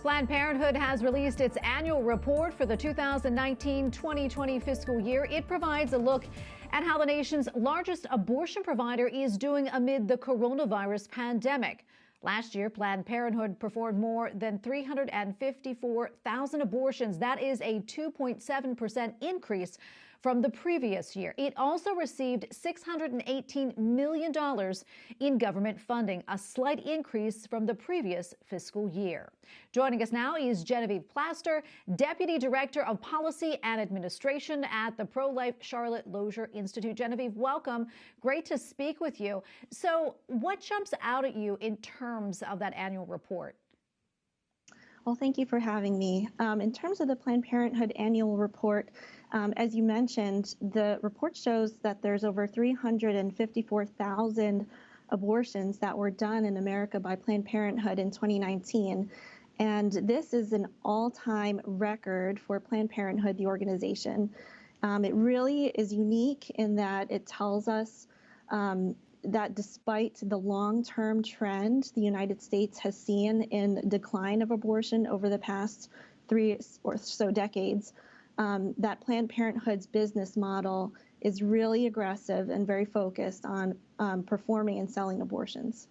Planned Parenthood has released its annual report for the 2019-2020 fiscal year. It provides a look at how the nation's largest abortion provider is doing amid the coronavirus pandemic. Last year, Planned Parenthood performed more than 354,000 abortions. That is a 2.7% increase from the previous year. It also received $618 million in government funding, a slight increase from the previous fiscal year. Joining us now is Genevieve Plaster, Deputy Director of Policy and Administration at the Pro-Life Charlotte Lozier Institute. Genevieve, welcome. Great to speak with you. So what jumps out at you in terms of that annual report? Well, thank you for having me. In terms of the Planned Parenthood annual report, as you mentioned, the report shows that there's over 354,000 abortions that were done in America by Planned Parenthood in 2019. And this is an all-time record for Planned Parenthood, the organization. It really is unique in that it tells us that despite the long-term trend the United States has seen in decline of abortion over the past 3 or so decades, that Planned Parenthood's business model is really aggressive and very focused on performing and selling abortions.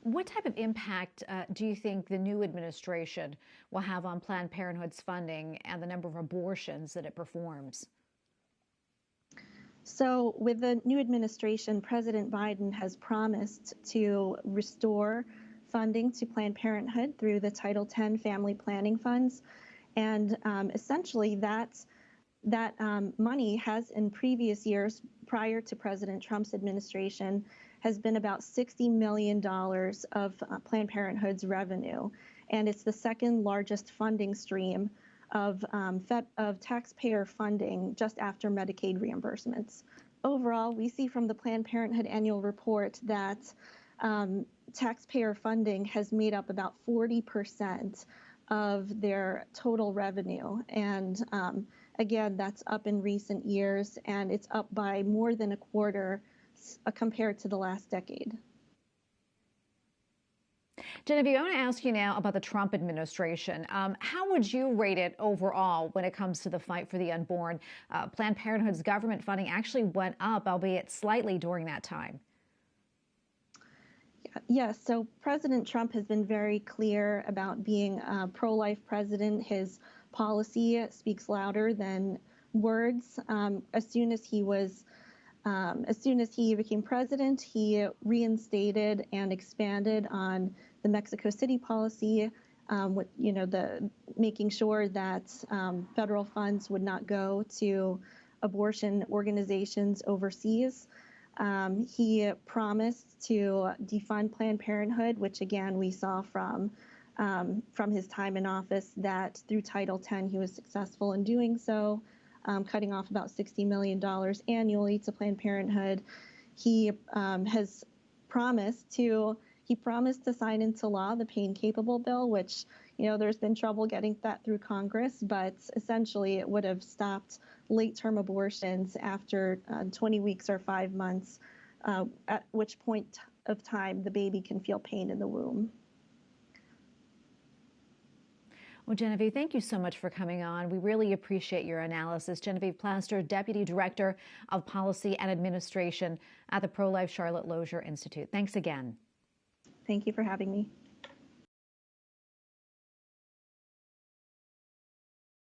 What type of impact do you think the new administration will have on Planned Parenthood's funding and the number of abortions that it performs? So with the new administration, President Biden has promised to restore funding to Planned Parenthood through the Title X family planning funds. And essentially that money has in previous years prior to President Trump's administration has been about $60 million of Planned Parenthood's revenue. And it's the second largest funding stream of taxpayer funding just after Medicaid reimbursements. Overall, we see from the Planned Parenthood annual report that taxpayer funding has made up about 40% of their total revenue. And again, that's up in recent years, and it's up by more than a quarter compared to the last decade. Genevieve, I want to ask you now about the Trump administration. How would you rate it overall when it comes to the fight for the unborn? Planned Parenthood's government funding actually went up, albeit slightly, during that time. Yes, so President Trump has been very clear about being a pro-life president. His policy speaks louder than words. As soon as he became president, he reinstated and expanded on the Mexico City policy, with making sure that federal funds would not go to abortion organizations overseas. He promised to defund Planned Parenthood, which again we saw from his time in office that through Title X he was successful in doing so. Cutting off about $60 million annually to Planned Parenthood. He has promised to sign into law the Pain Capable bill, which, there's been trouble getting that through Congress, but essentially it would have stopped late-term abortions after 20 weeks or 5 months, at which point of time the baby can feel pain in the womb. Well, Genevieve, thank you so much for coming on. We really appreciate your analysis. Genevieve Plaster, Deputy Director of Policy and Administration at the Pro-Life Charlotte Lozier Institute. Thanks again. Thank you for having me.